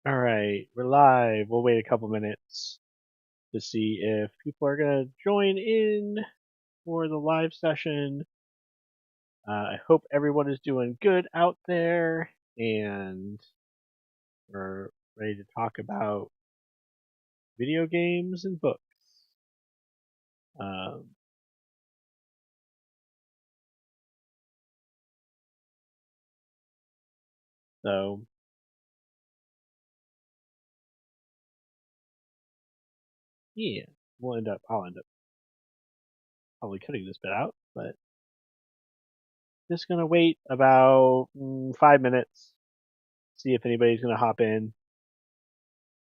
All right, we're live. We'll wait a couple minutes to see if people are going to join in for the live session. I hope everyone is doing good out there and we're ready to talk about video games and books. Um, so, yeah, I'll end up probably cutting this bit out, but just going to wait about 5 minutes, see if anybody's going to hop in,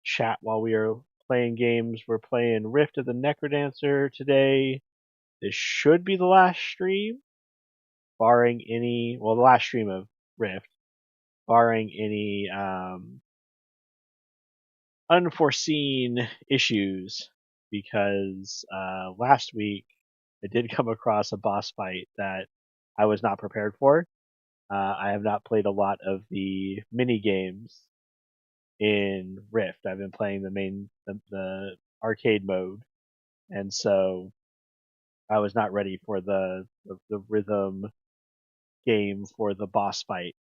chat while we are playing games. We're playing Rift of the Necrodancer today. This should be the last stream, barring any, well, the last stream of Rift, barring any unforeseen issues, because last week I did come across a boss fight that I was not prepared for. I have not played a lot of the mini games in Rift. I've been playing the arcade mode, and so I was not ready for the rhythm game for the boss fight.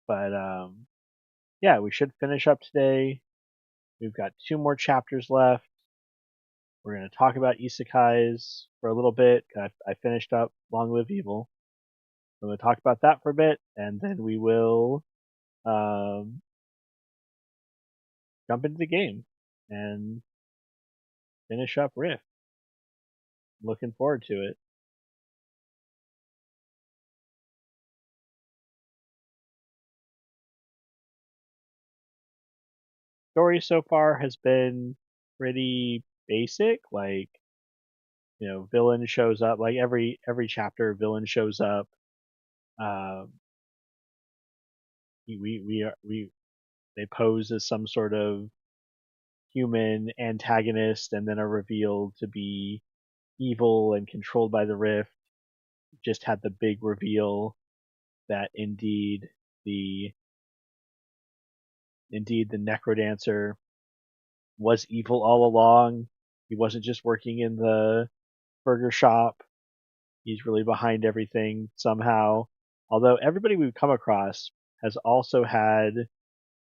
But yeah, we should finish up today. We've got 2 more chapters left. We're going to talk about Isekais for a little bit. I finished up Long Live Evil. I'm going to talk about that for a bit, and then we will um, jump into the game and finish up Rift. Looking forward to it. Story so far has been pretty basic. Like, villain shows up. Like every chapter, villain shows up. Um, we they pose as some sort of human antagonist and then are revealed to be evil and controlled by the rift. Just had the big reveal that the the Necrodancer was evil all along. He wasn't just working in the burger shop. He's really behind everything somehow. Although everybody we've come across has also had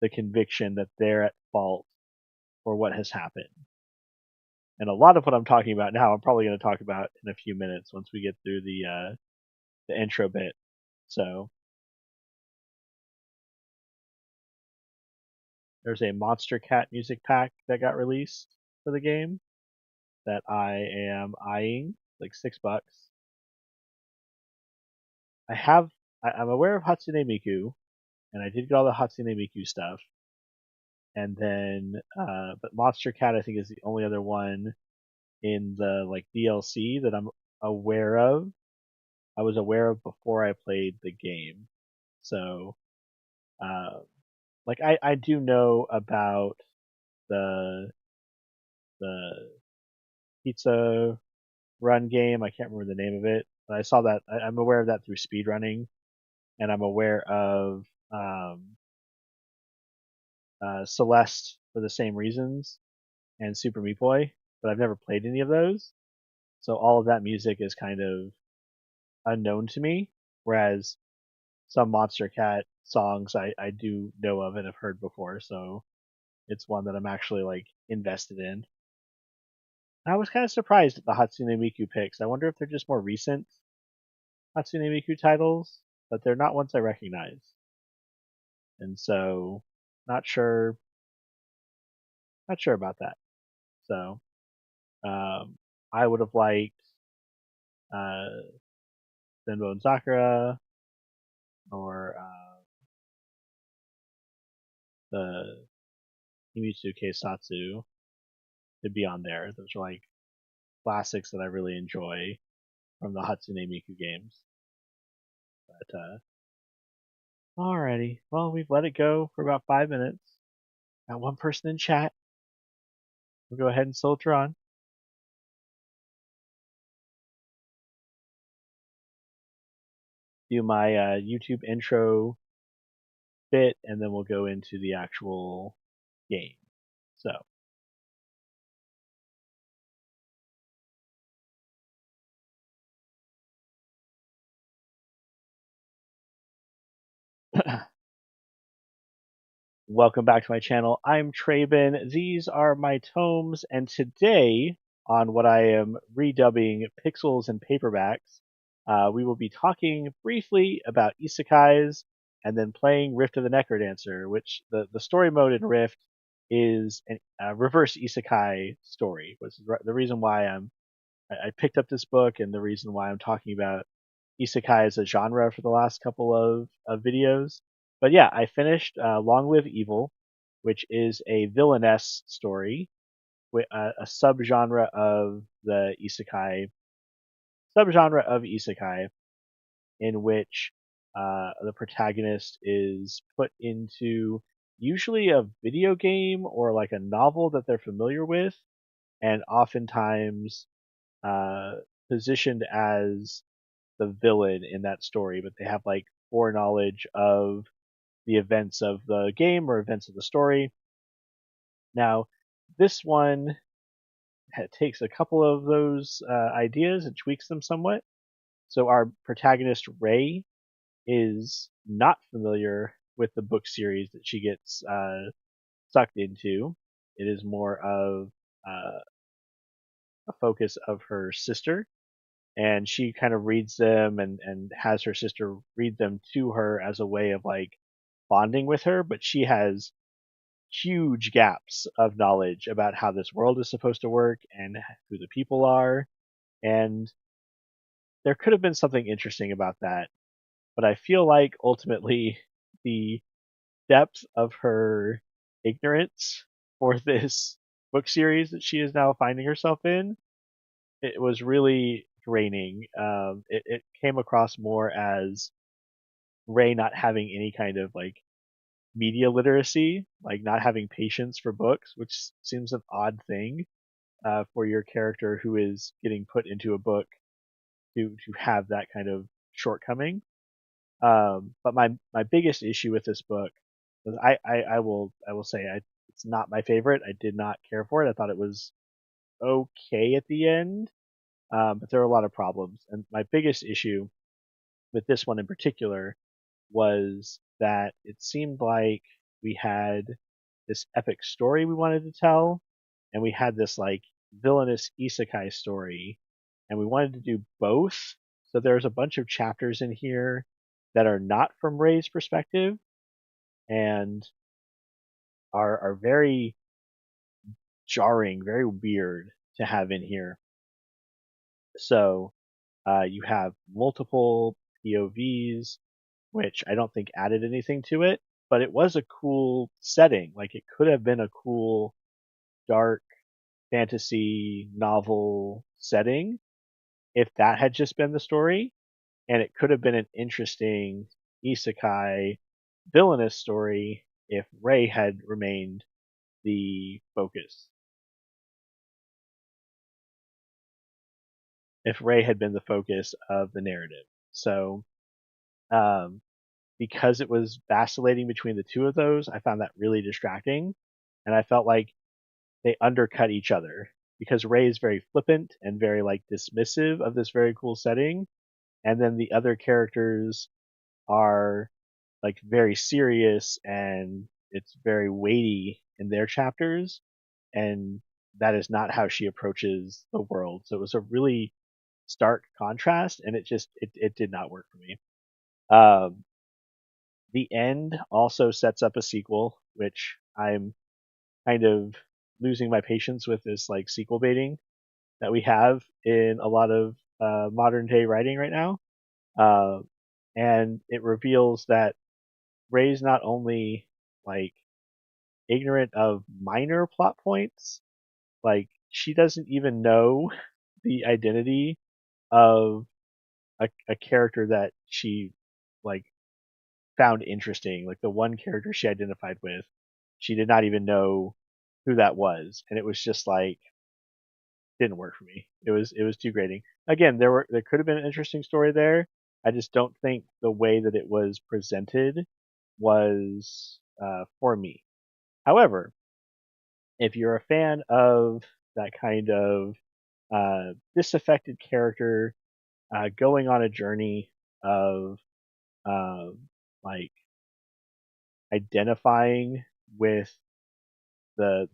the conviction that they're at fault for what has happened. And a lot of what I'm talking about now, I'm probably going to talk about in a few minutes once we get through the intro bit. So there's a Monster Cat music pack that got released for the game that I am eyeing, like $6. I have I'm aware of Hatsune Miku, and I did get all the Hatsune Miku stuff. And then, but Monster Cat I think is the only other one in the like DLC that I'm aware of. I was aware of before I played the game. So, uh, like I do know about the the pizza run game. I can't remember the name of it, but I saw that. I'm aware of that through speedrunning, and I'm aware of Celeste for the same reasons and Super Meat Boy, but I've never played any of those. So all of that music is kind of unknown to me, whereas some Monster Cat songs I do know of and have heard before, so it's one that I'm actually like invested in. I was kind of surprised at the Hatsune Miku picks. I wonder if they're just more recent Hatsune Miku titles, but they're not ones I recognize. And so not sure not sure about that. So I would have liked uh Senbo and Sakura or the Himitsu Keisatsu to be on there. Those are like classics that I really enjoy from the Hatsune Miku games. But alrighty. Well, we've let it go for about 5 minutes. Got one person in chat. We'll go ahead and soldier on. Do my YouTube intro bit, and then we'll go into the actual game. So, welcome back to my channel. I'm Traben. These are my tomes, and today, on what I am redubbing Pixels and Paperbacks, we will be talking briefly about Isekais and then playing Rift of the Necrodancer, which the story mode in Rift is a reverse Isekai story. Was the reason why I picked up this book and the reason why I'm talking about Isekai as a genre for the last couple of videos. But yeah, I finished Long Live Evil, which is a villainess story, a subgenre of the isekai, in which the protagonist is put into usually a video game or like a novel that they're familiar with, and oftentimes uh, positioned as the villain in that story, but they have like foreknowledge of the events of the game or events of the story. Now, this one takes a couple of those ideas and tweaks them somewhat. So our protagonist Ray is not familiar with the book series that she gets sucked into. It is more of a focus of her sister, and she kind of reads them and has her sister read them to her as a way of like bonding with her, but she has huge gaps of knowledge about how this world is supposed to work and who the people are. And there could have been something interesting about that, but I feel like ultimately the depth of her ignorance for this book series that she is now finding herself in, it was really draining. It came across more as Ray not having any kind of like media literacy, like not having patience for books, which seems an odd thing for your character who is getting put into a book to have that kind of shortcoming. But my biggest issue with this book was I will say it's not my favorite. I did not care for it. I thought it was okay at the end, but there are a lot of problems. And my biggest issue with this one in particular was that it seemed like we had this epic story we wanted to tell, and we had this like villainous isekai story, and we wanted to do both. So there's a bunch of chapters in here that are not from Ray's perspective and are very jarring, very weird to have in here. So you have multiple POVs, which I don't think added anything to it, but it was a cool setting. Like it could have been a cool, dark fantasy novel setting if that had just been the story, and it could have been an interesting isekai villainous story if Ray had remained the focus. If Ray had been the focus of the narrative. So, um, because it was vacillating between the two of those, I found that really distracting. And I felt like they undercut each other because Ray is very flippant and very like dismissive of this very cool setting. And then the other characters are like very serious and it's very weighty in their chapters. And that is not how she approaches the world. So it was a really stark contrast and it did not work for me. Um, the end also sets up a sequel, which I'm kind of losing my patience with this like sequel baiting that we have in a lot of modern day writing right now. Uh, and it reveals that Ray's not only like ignorant of minor plot points, like she doesn't even know the identity of a character that she like found interesting. Like the one character she identified with, she did not even know who that was, and it was just like didn't work for me. It was too grating. Again, there could have been an interesting story there. I just don't think the way that it was presented was for me. However, if you're a fan of that kind of disaffected character going on a journey of um, like identifying with the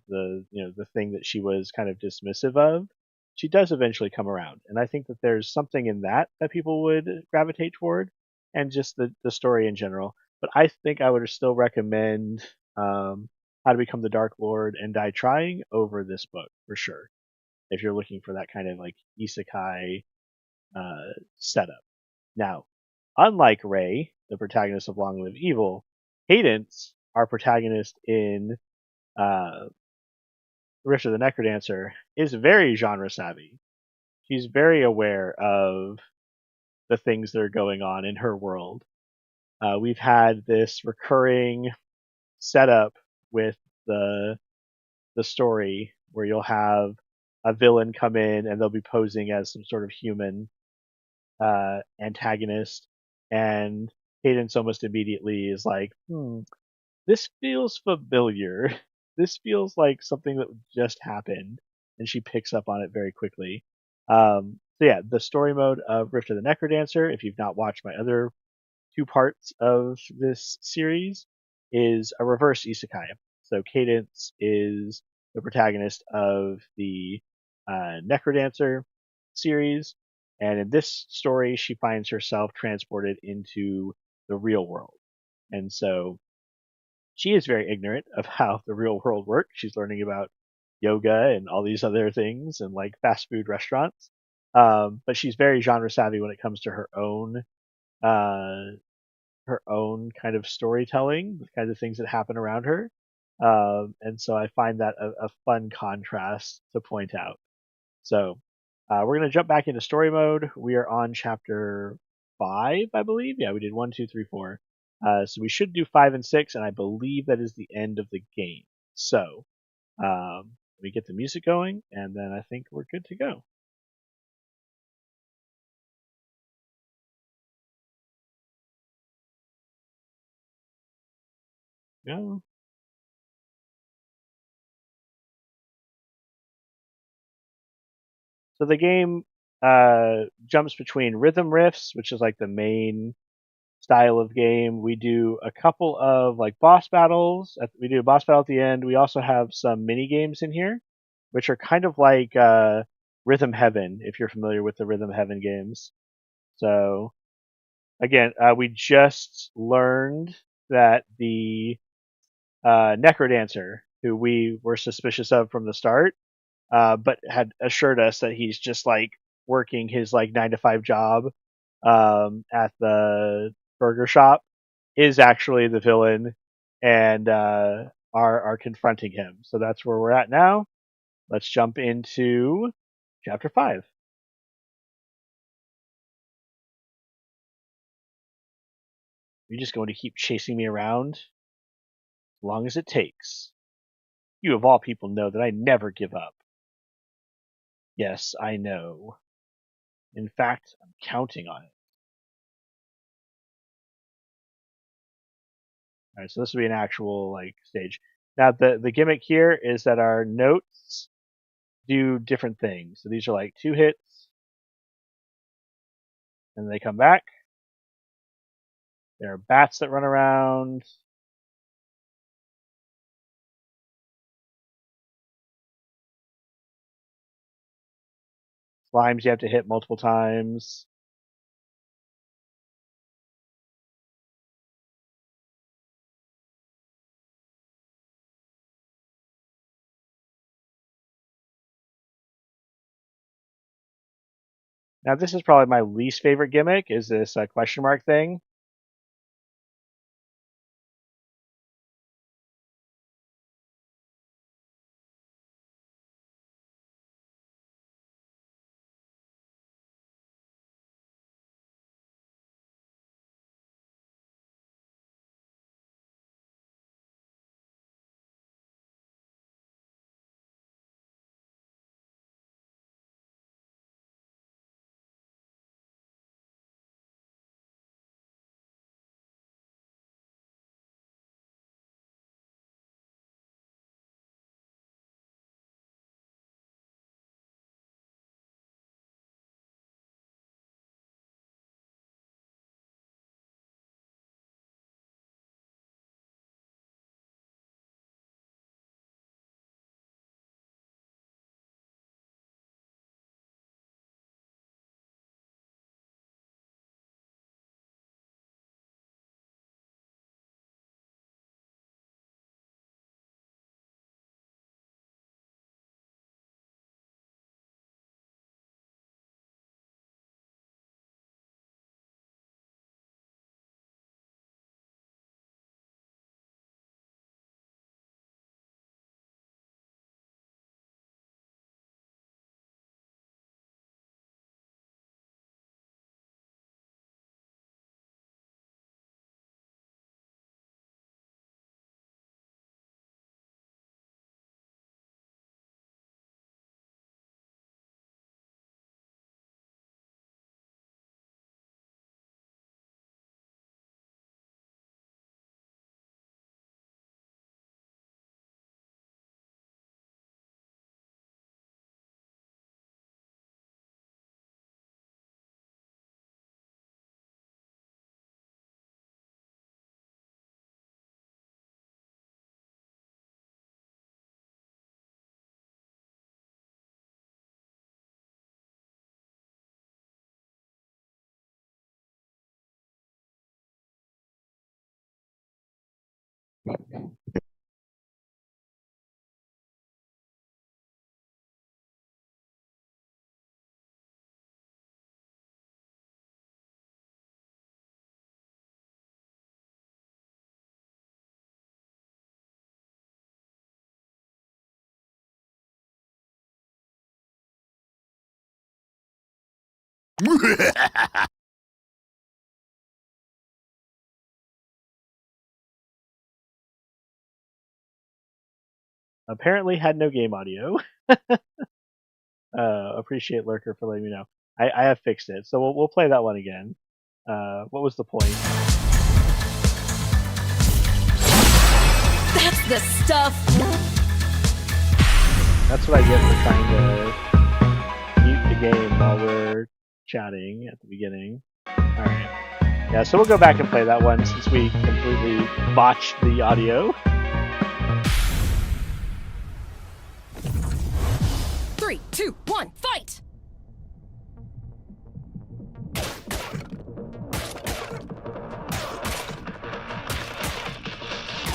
thing that she was kind of dismissive of, she does eventually come around, and I think that there's something in that that people would gravitate toward, and just the story in general. But I think I would still recommend How to Become the Dark Lord and Die Trying over this book for sure, if you're looking for that kind of like isekai setup. Now, unlike Ray, the protagonist of Long Live Evil, Cadence, our protagonist in uh, Rift of the Necrodancer, is very genre savvy. She's very aware of the things that are going on in her world. We've had this recurring setup with the the story where you'll have a villain come in and they'll be posing as some sort of human antagonist, and Cadence almost immediately is like, this feels familiar. This feels like something that just happened, and she picks up on it very quickly. So yeah, the story mode of Rift of the Necrodancer, if you've not watched my other two parts of this series, is a reverse isekai. So Cadence is the protagonist of the Necrodancer series, and in this story, she finds herself transported into the real world. And so she is very ignorant of how the real world works. She's learning about yoga and all these other things and like fast food restaurants. But she's very genre savvy when it comes to uh, her own kind of storytelling, the kind of things that happen around her. And so I find that a fun contrast to point out. So we're going to jump back into story mode. We are on chapter 5, I believe. Yeah, we did 1, 2, 3, 4. So we should do 5 and 6, and I believe that is the end of the game. So we get the music going, and then I think we're good to go. Go. So the game jumps between rhythm riffs, which is like the main style of game. We do a couple of like boss battles. We do a boss battle at the end. We also have some mini games in here, which are kind of like Rhythm Heaven, if you're familiar with the Rhythm Heaven games. So again, we just learned that the Necrodancer, who we were suspicious of from the start, but had assured us that he's just like working his like 9 to 5 job at the burger shop, is actually the villain, and are confronting him. So that's where we're at now. Let's jump into chapter 5. You're just going to keep chasing me around as long as it takes. You of all people know that I never give up. Yes, I know. In fact, I'm counting on it. All right, so this will be an actual like stage. Now the gimmick here is that our notes do different things. So these are like 2 hits, and they come back. There are bats that run around. Slimes you have to hit multiple times. Now this is probably my least favorite gimmick. Is this question mark thing? Apparently had no game audio. Appreciate Lurker for letting me know. I have fixed it, so we'll play that one again. What was the point? That's the stuff! That's what I get for trying to mute the game while we're chatting at the beginning. Alright. Yeah, so we'll go back and play that one since we completely botched the audio. 3, 2, 1, fight!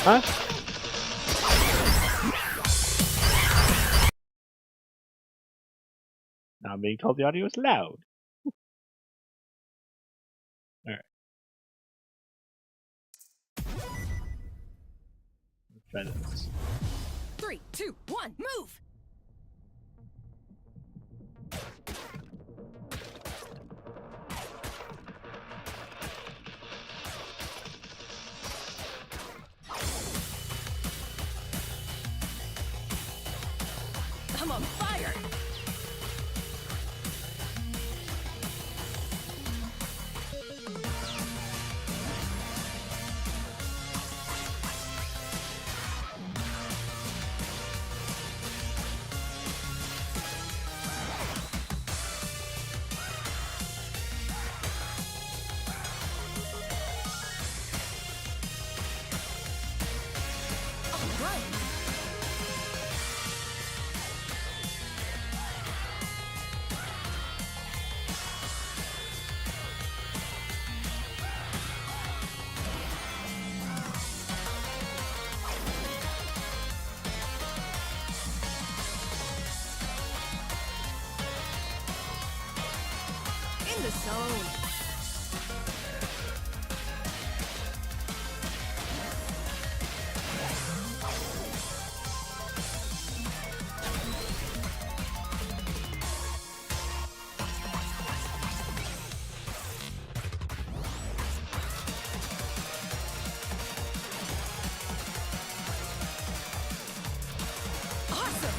Huh? Now I'm being told the audio is loud. Alright. Let's try this. 3, 2, 1, move! I'm on fire! In the zone. Awesome.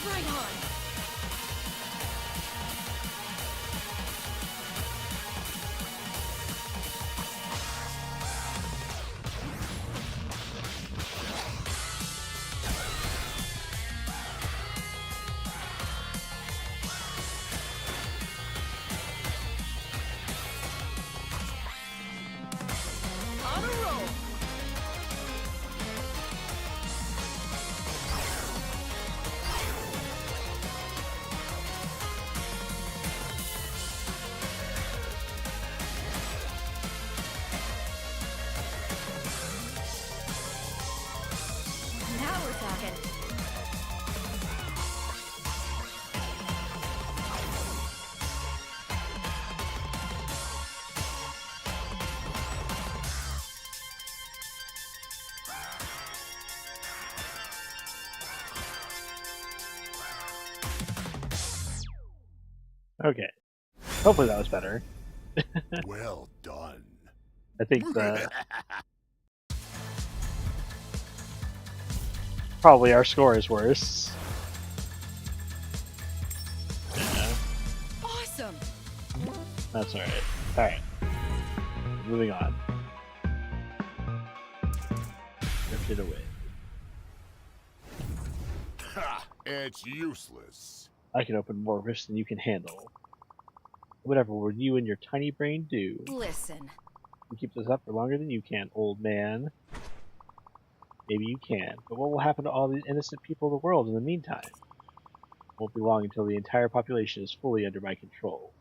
Right on. On a roll. Now we're talking. Okay. Hopefully that was better. Well done. I think probably our score is worse. Yeah, Awesome. that's alright. Alright. Moving on. Drifted away. Ha! It's useless. I can open more rifts than you can handle. Whatever will you and your tiny brain do? Listen. You keep this up for longer than you can, old man. Maybe you can, but what will happen to all the innocent people of the world in the meantime? Won't be long until the entire population is fully under my control.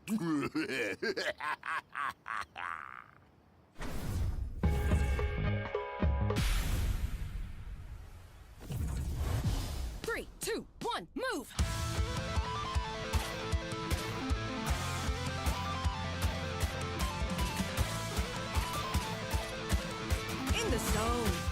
3, 2, 1, move! In the zone.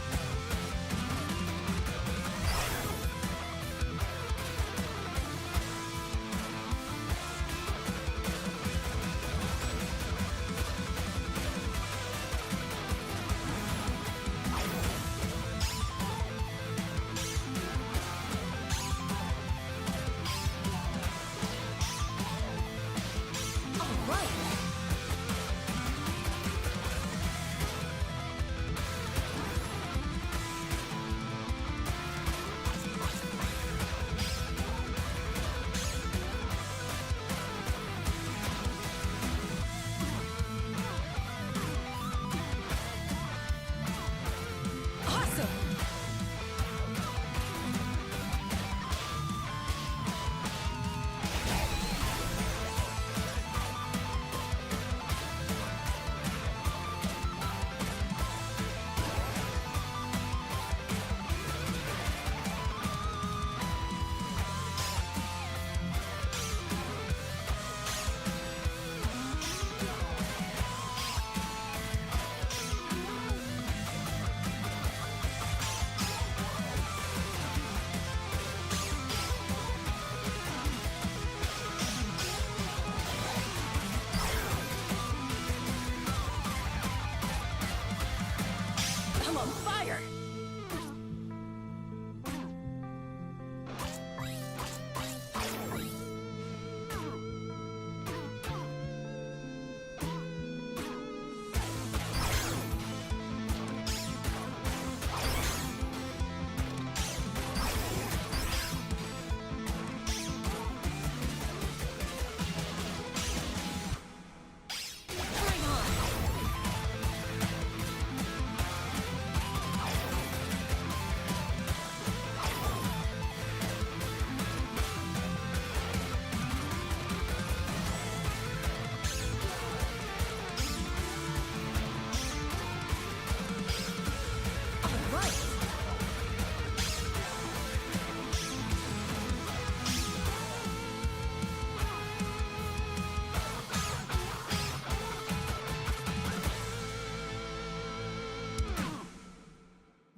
I'm on fire!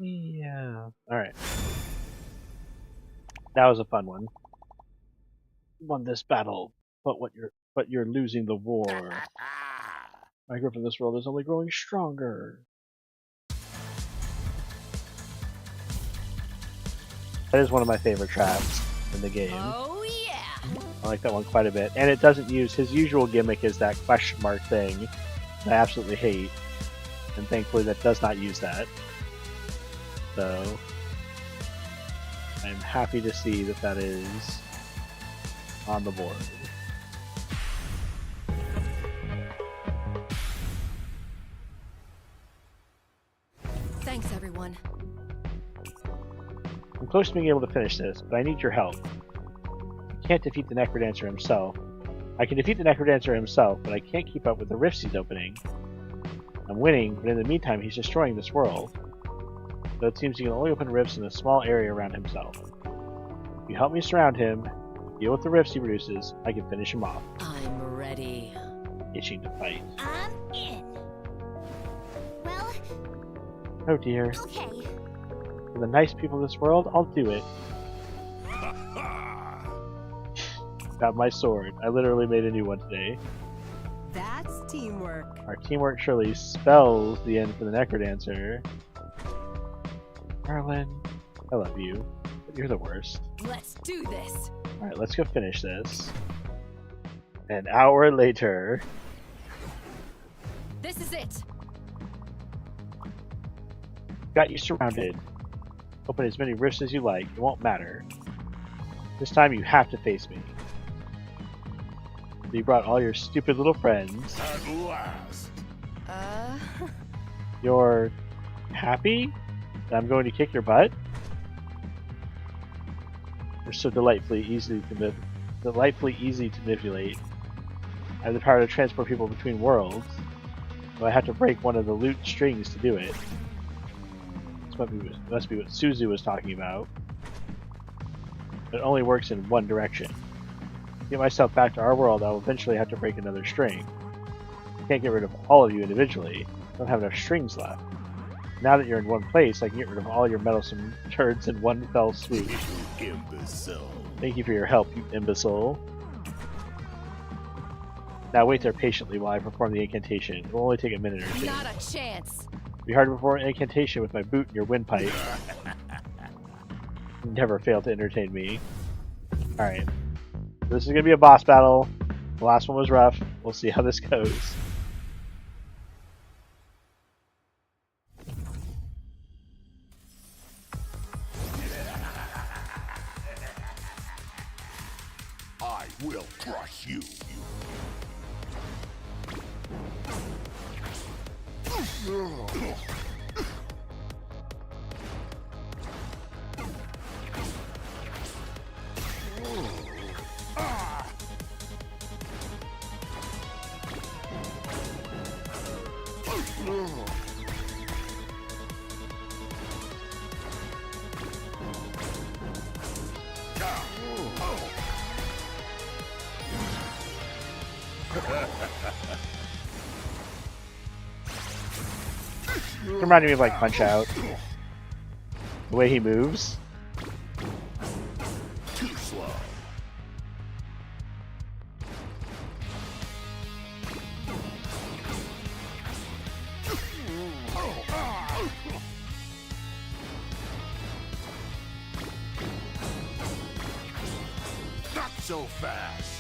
Yeah. Alright. That was a fun one. Won this battle, but you're losing the war. My grip in this world is only growing stronger. That is one of my favorite traps in the game. Oh yeah! I like that one quite a bit. And it doesn't use his usual gimmick is that question mark thing that I absolutely hate. And thankfully that does not use that. So I'm happy to see that that is on the board. Thanks, everyone. I'm close to being able to finish this, but I need your help. I can't defeat the Necrodancer himself. I can defeat the Necrodancer himself, but I can't keep up with the rifts he's opening. I'm winning, but in the meantime he's destroying this world. Though it seems he can only open rifts in a small area around himself. If you help me surround him, deal with the rifts he produces, I can finish him off. I'm ready. Itching to fight. I'm in. Well, Oh dear. okay. For the nice people of this world, I'll do it. Got my sword. I literally made a new one today. That's teamwork. Our teamwork surely spells the end for the Necrodancer. Merlin, I love you, but you're the worst. Let's do this. Alright, let's go finish this. An hour later. This is it. Got you surrounded. Open as many rifts as you like, it won't matter. This time you have to face me. You brought all your stupid little friends. At last. You're happy that I'm going to kick your butt? You're so delightfully easy to manipulate. I have the power to transport people between worlds, but I have to break one of the loot strings to do it. This must be what Suzu was talking about. It only works in one direction. To get myself back to our world, I'll eventually have to break another string. I can't get rid of all of you individually. I don't have enough strings left. Now that you're in one place, I can get rid of all your meddlesome turds in one fell swoop. You imbecile. Thank you for your help, you imbecile. Now wait there patiently while I perform the incantation. It will only take a minute or two. Not a chance. It'll be hard to perform an incantation with my boot in your windpipe. You never fail to entertain me. Alright. This is gonna be a boss battle. The last one was rough. We'll see how this goes. I will crush you. It reminded me of like Punch Out. The way he moves. Too slow. Not so fast.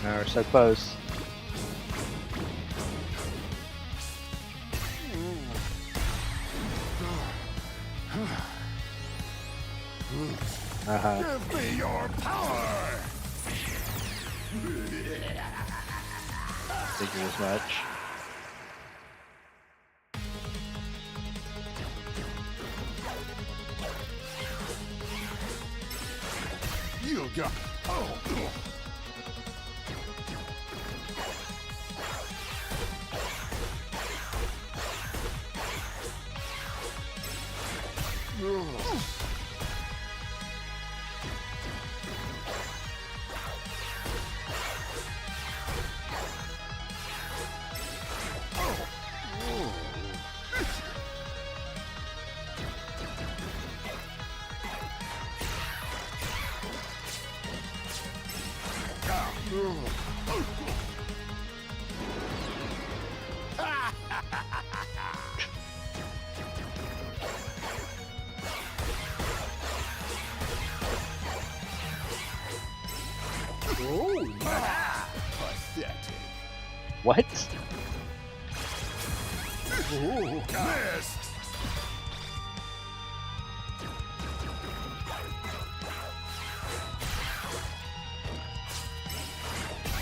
We're so close. Give me your power. Figured as much. You got. Oh. Pathetic. What? Missed.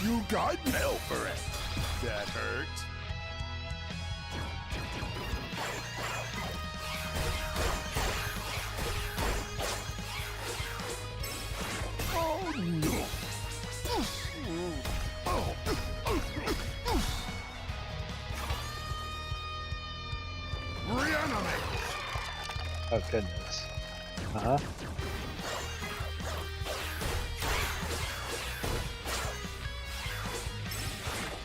You got hell for it. That hurt. Oh no. Reanimate. Oh goodness. Uh-huh.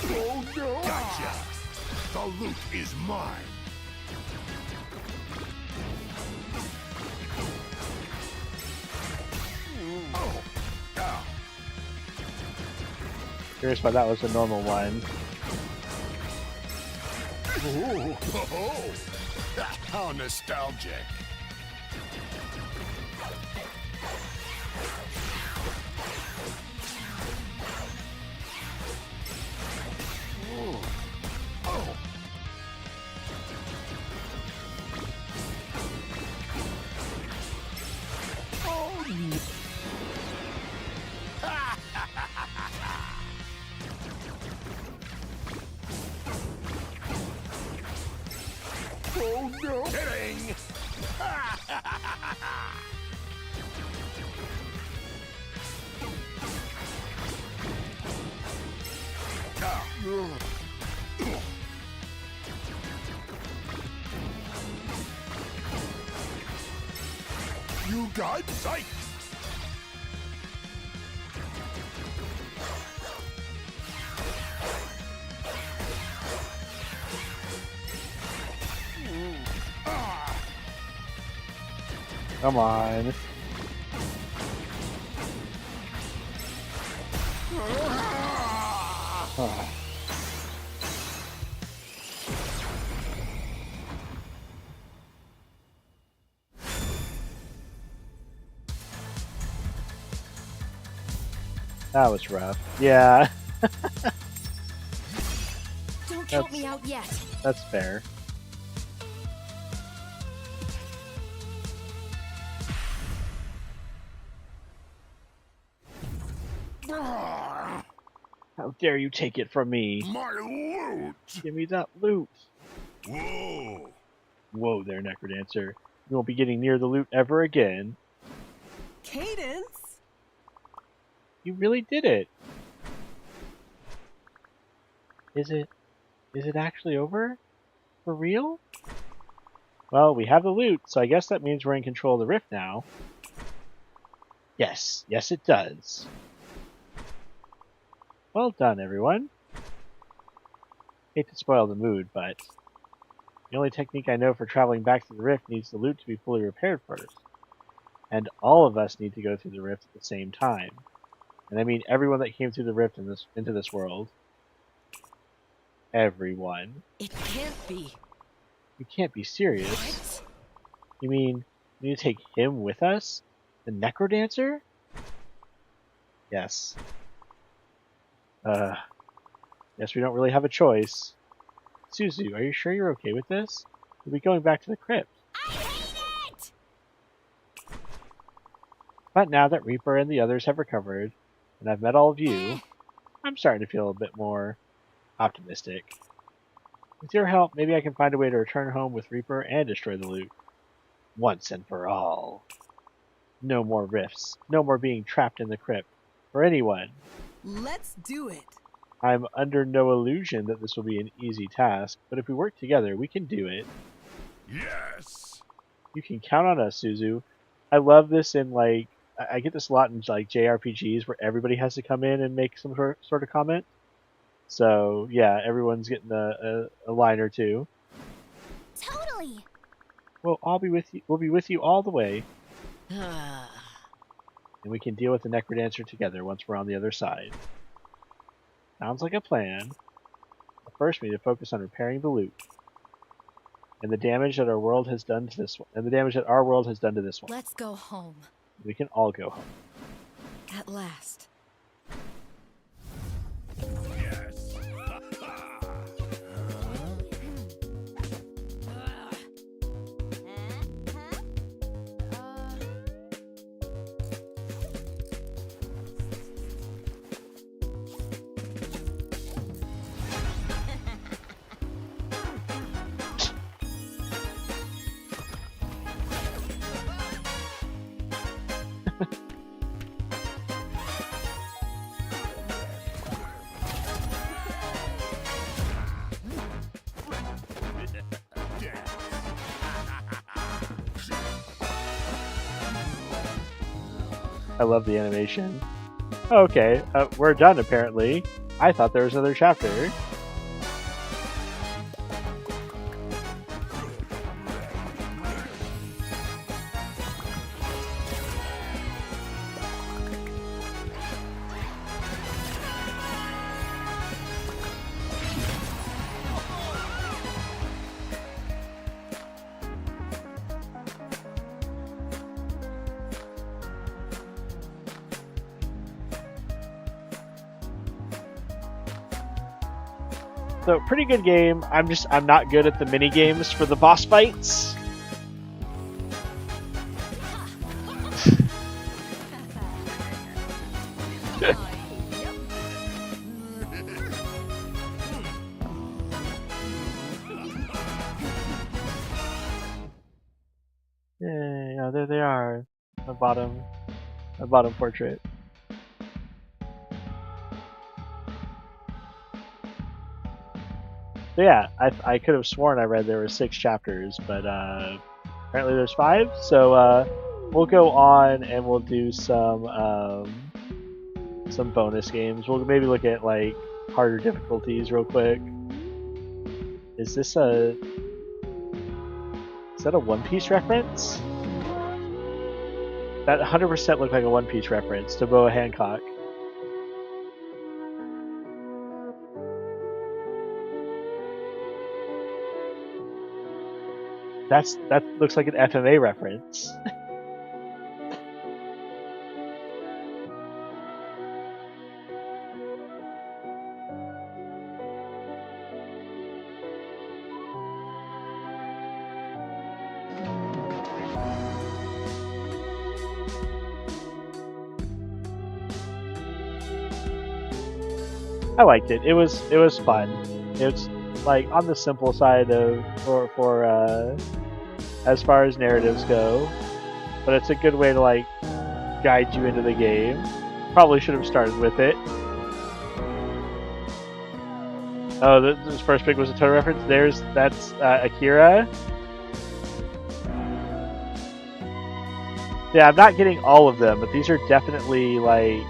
Oh no! Gotcha! The loot is mine! Oh! Ow! Curious why that was the normal one. Ooh, oh, how nostalgic! Ooh. Oh! Oh! No. Oh no! Kidding! You got sight. Come on. Oh. That was rough. Yeah, Don't count me out yet. that's fair. How dare you take it from me? My loot. Give me that loot. Whoa. Whoa there, Necrodancer. You won't be getting near the loot ever again. Cadence? You really did it. Is it actually over? For real? Well, we have the loot, so I guess that means we're in control of the rift now. Yes, it does. Well done, everyone. Hate to spoil the mood, but the only technique I know for traveling back to the rift needs the loot to be fully repaired first. And all of us need to go through the rift at the same time. And I mean everyone that came through the rift into this world. Everyone. It can't be. You can't be serious. What? You mean we need to take him with us? The Necrodancer? Yes. Guess we don't really have a choice. Suzu, are you sure you're okay with this? We'll be going back to the crypt. I hate it! But now that Reaper and the others have recovered, and I've met all of you, I'm starting to feel a bit more optimistic. With your help, maybe I can find a way to return home with Reaper and destroy the loot. Once and for all. No more rifts. No more being trapped in the crypt. For anyone. Let's do it. I'm under no illusion that this will be an easy task, but if we work together, we can do it. Yes. You can count on us, Suzu. I love this in, like, I get this a lot in, like, JRPGs where everybody has to come in and make some sort of comment. So, yeah, everyone's getting a line or two. Totally! We'll be with you all the way, Ah. and we can deal with the Necrodancer together once we're on the other side. Sounds like a plan. But first, we need to focus on repairing the loot, and the damage that our world has done to this one, and the damage that our world has done to this one. Let's go home. We can all go home. At last. Yes. I love the animation. Okay, we're done apparently. I thought there was another chapter. So pretty good game. I'm not good at the mini games for the boss fights. Yeah, there they are. My bottom portrait. So yeah, I could have sworn I read there were 6 chapters, but apparently there's 5. So we'll go on and we'll do some bonus games. We'll maybe look at like harder difficulties real quick. Is that a One Piece reference? That 100% looked like a One Piece reference to Boa Hancock. That looks like an FMA reference. I liked it. It was fun. It's like on the simple side of for as far as narratives go, but it's a good way to like guide you into the game. Probably should have started with it. Oh, this first pick was a total reference. That's Akira. Yeah, I'm not getting all of them, but these are definitely like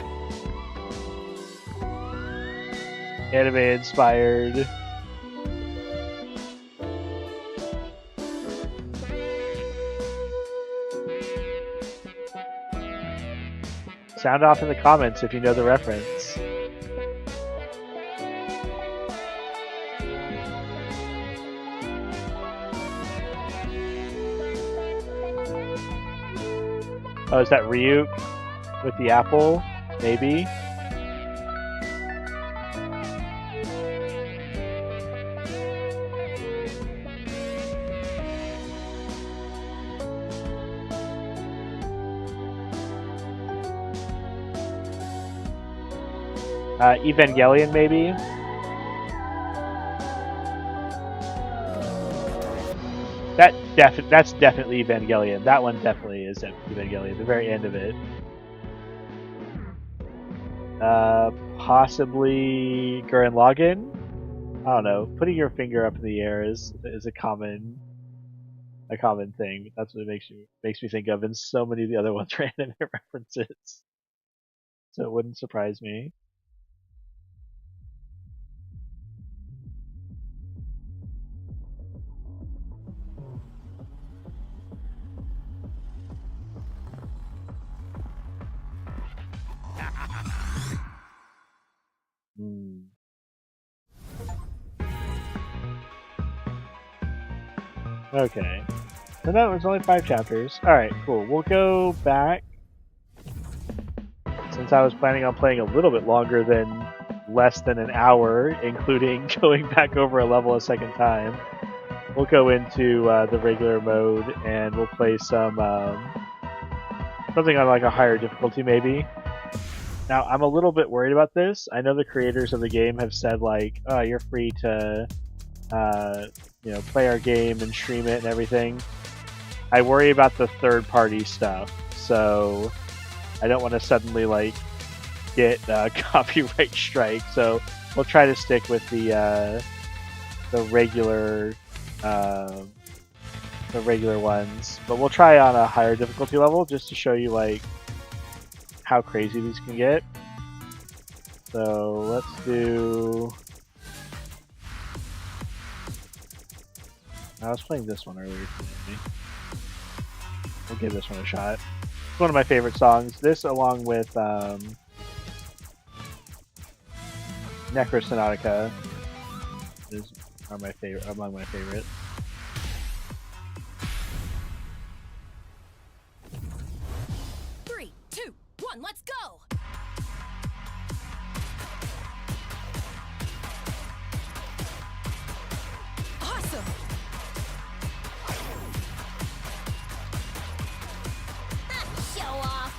anime inspired. Sound off in the comments if you know the reference. Oh, is that Ryuk with the apple? Maybe. Evangelion, maybe? That's definitely Evangelion. That one definitely is Evangelion, the very end of it. Possibly Gurren Lagann? I don't know. Putting your finger up in the air is a common thing. That's what it makes me think of, and so many of the other ones are anime references. So it wouldn't surprise me. Okay. So no, there's only 5 chapters. Alright, cool. We'll go back. Since I was planning on playing a little bit longer than less than an hour, including going back over a level a second time, we'll go into the regular mode and we'll play something on like a higher difficulty maybe. Now, I'm a little bit worried about this. I know the creators of the game have said like, oh, you're free to play our game and stream it and everything. I worry about the third-party stuff, so I don't want to suddenly like get copyright strike. So we'll try to stick with the regular ones, but we'll try on a higher difficulty level just to show you like how crazy these can get. So let's do. I was playing this one earlier today. We'll give this one a shot. It's one of my favorite songs. This, along with Necrodancer, are my favorite among my favorites. Three, two, one, let's go! Awesome! Show off.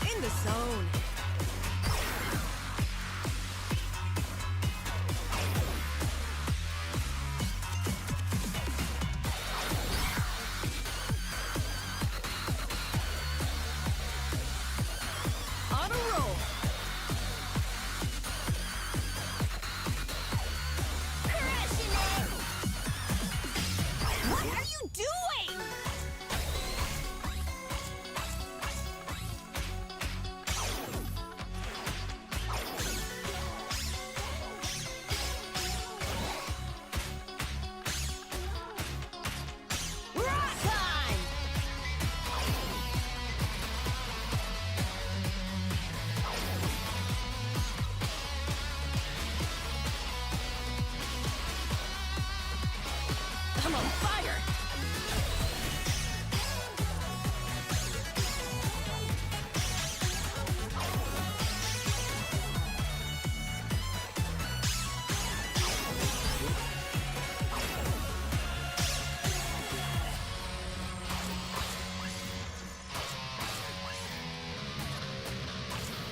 In the zone. On a roll. Crashing it! What are you doing? Rock time! I'm on fire.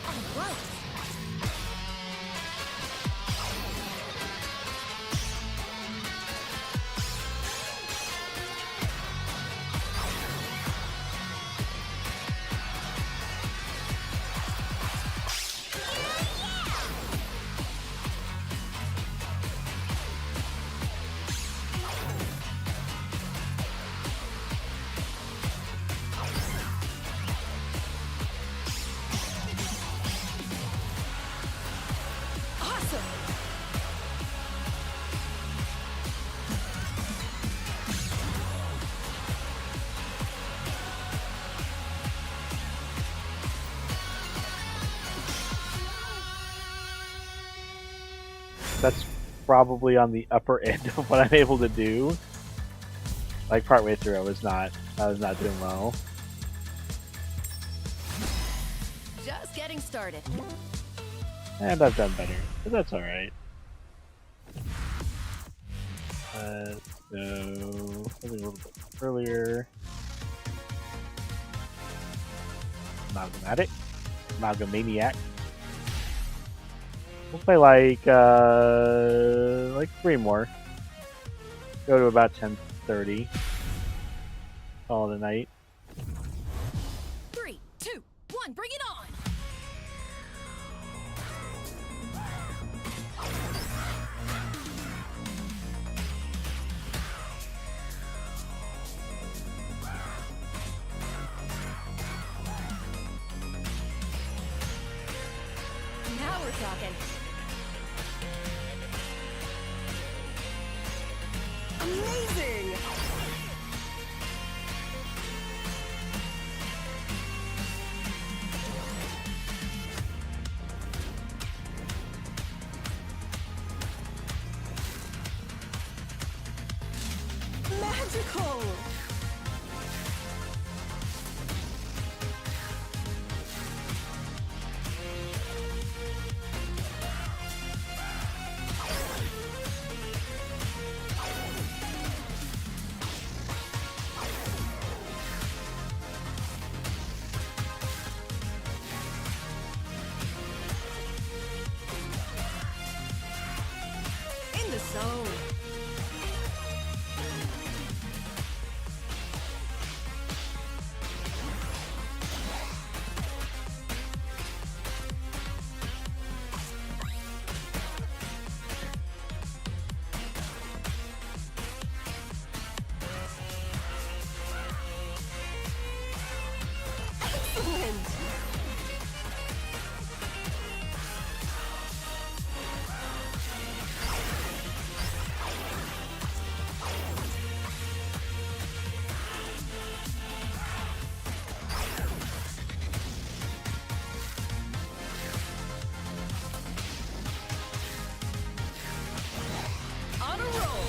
All right. Awesome. That's probably on the upper end of what I'm able to do. Like partway through, I was not doing well. Just getting started. And I've done better, but that's alright. So, something a little bit earlier. Amalgamatic. Amalgamaniac. We'll play like 3 more. Go to about 10:30. Call it a night. 3, 2, 1, bring it on. Now we're talking. Amazing! Magical! In the zone. Excellent! On a roll.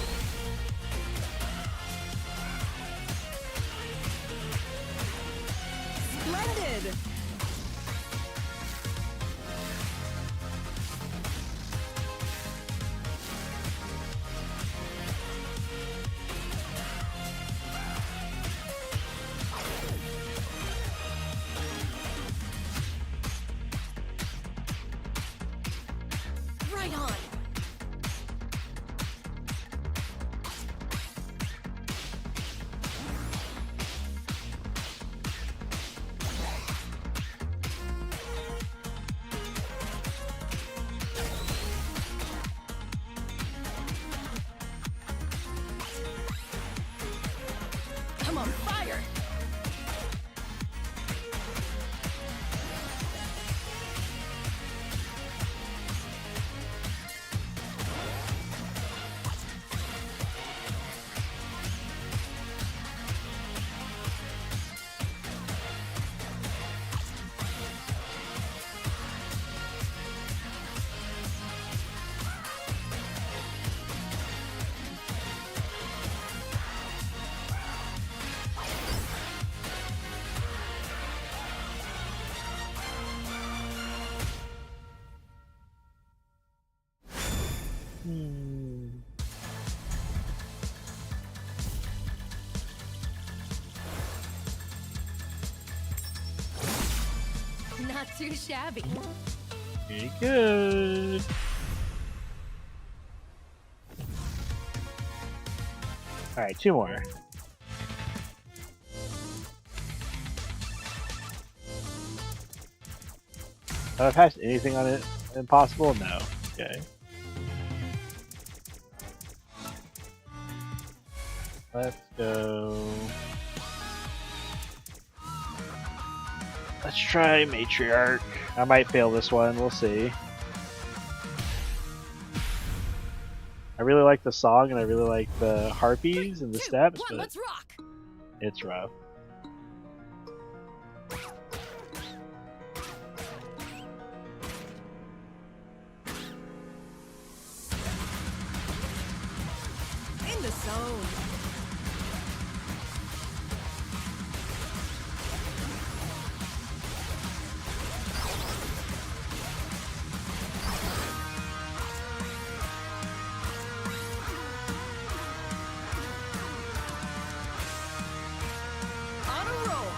Splendid! Right on. I'm on fire. Not too shabby. Pretty good. Alright, 2 more. Have I passed anything on it impossible? No. Okay. Let's go. Let's try Matriarch. I might fail this one, we'll see. I really like the song and I really like the harpies and the steps, but Let's rock. it's rough. In the zone. On a roll.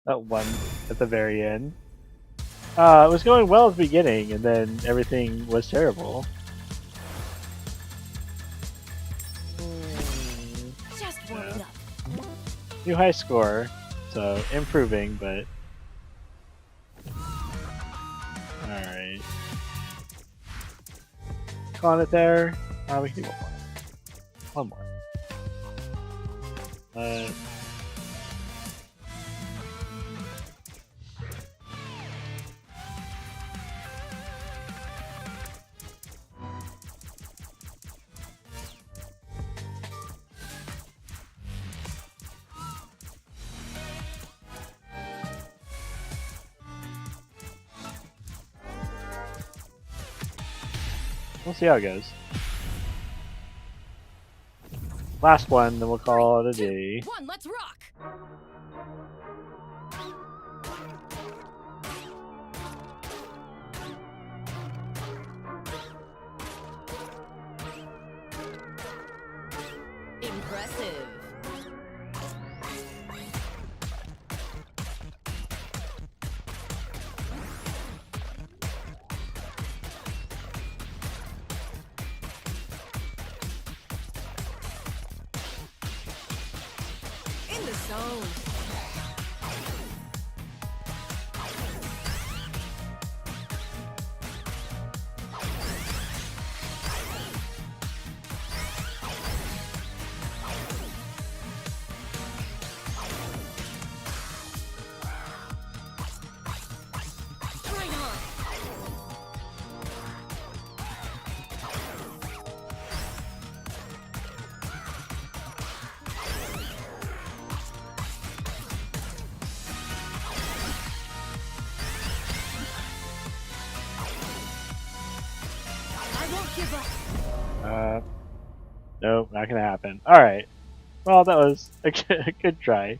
That one at the very end. It was going well at the beginning, and then everything was terrible. Just warming Yeah. up. New high score, so improving, but alright. Calling it there. We can do one more. One more. We'll see how it goes. Last one, then we'll call it a day. One, let's rock. Impressive. In the zone. Right on. I won't give up. Nope, not gonna happen. Alright. Well, that was a good try.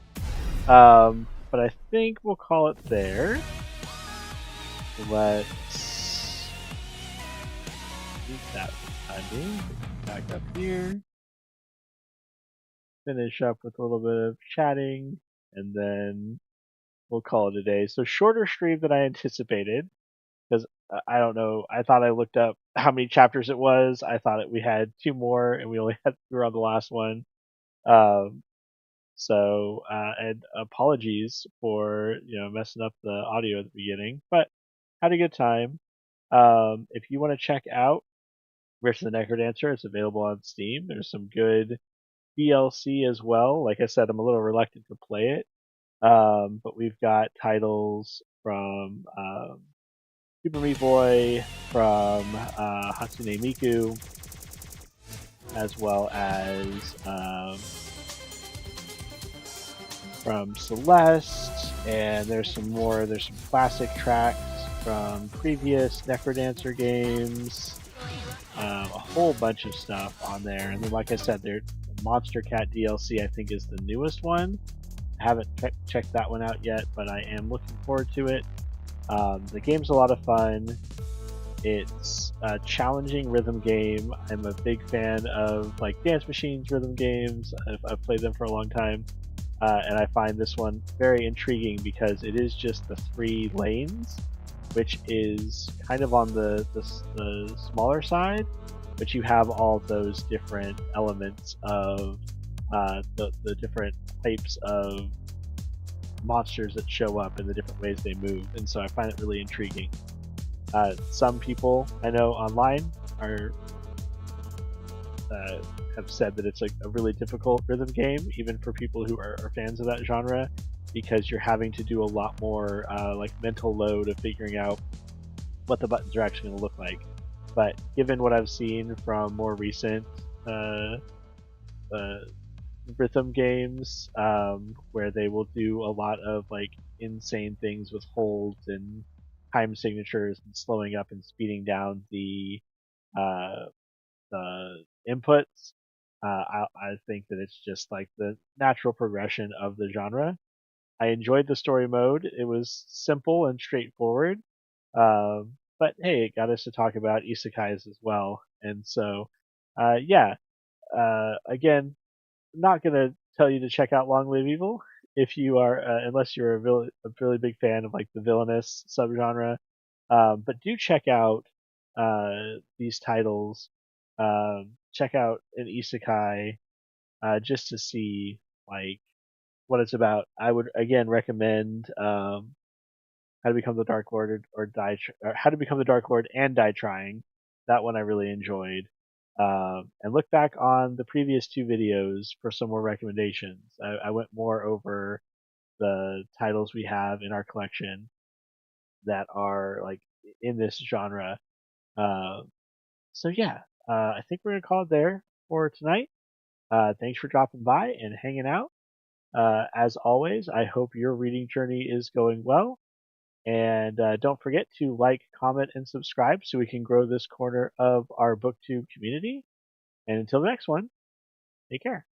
But I think we'll call it there. Let's do that for the time being. Back up here. Finish up with a little bit of chatting, and then we'll call it a day. So shorter stream than I anticipated, because I don't know. I thought I looked up how many chapters it was. I thought we had two more, and we only had we were on the last one. Um, and apologies for messing up the audio at the beginning, but had a good time. If you want to check out Rift of the Necrodancer, it's available on Steam. There's some good DLC as well. Like I said, I'm a little reluctant to play it, but we've got titles from Super Meat Boy, from Hatsune Miku, as well as from Celeste, and there's some more. There's some classic tracks from previous Necrodancer games, a whole bunch of stuff on there. And then, like I said, the Monster Cat DLC I think is the newest one. I haven't checked that one out yet, but I am looking forward to it. The game's a lot of fun. It's a challenging rhythm game. I'm a big fan of like Dance Machines rhythm games. I've played them for a long time. And I find this one very intriguing because it is just the 3 lanes, which is kind of on the smaller side, but you have all those different elements of the different types of monsters that show up and the different ways they move, and so I find it really intriguing. Some people I know online are have said that it's like a really difficult rhythm game, even for people who are fans of that genre, because you're having to do a lot more like mental load of figuring out what the buttons are actually going to look like. But given what I've seen from more recent rhythm games, where they will do a lot of like insane things with holds and time signatures and slowing up and speeding down uh, the inputs, I think that it's just like the natural progression of the genre. I enjoyed the story mode. It was simple and straightforward. But hey, it got us to talk about isekais as well. And so, yeah, again, not going to tell you to check out Long Live Evil. if you are, unless you're a really big fan of like the villainous subgenre. But do check out these titles. Check out an isekai just to see like what it's about. I would again recommend How to Become the Dark Lord or How to Become the Dark Lord and Die Trying. That one I really enjoyed. And look back on the previous two videos for some more recommendations. I went more over the titles we have in our collection that are like in this genre. Uh, so yeah, I think we're gonna call it there for tonight. Thanks for dropping by and hanging out. As always, I hope your reading journey is going well. And don't forget to like, comment, and subscribe so we can grow this corner of our BookTube community. And until the next one, take care.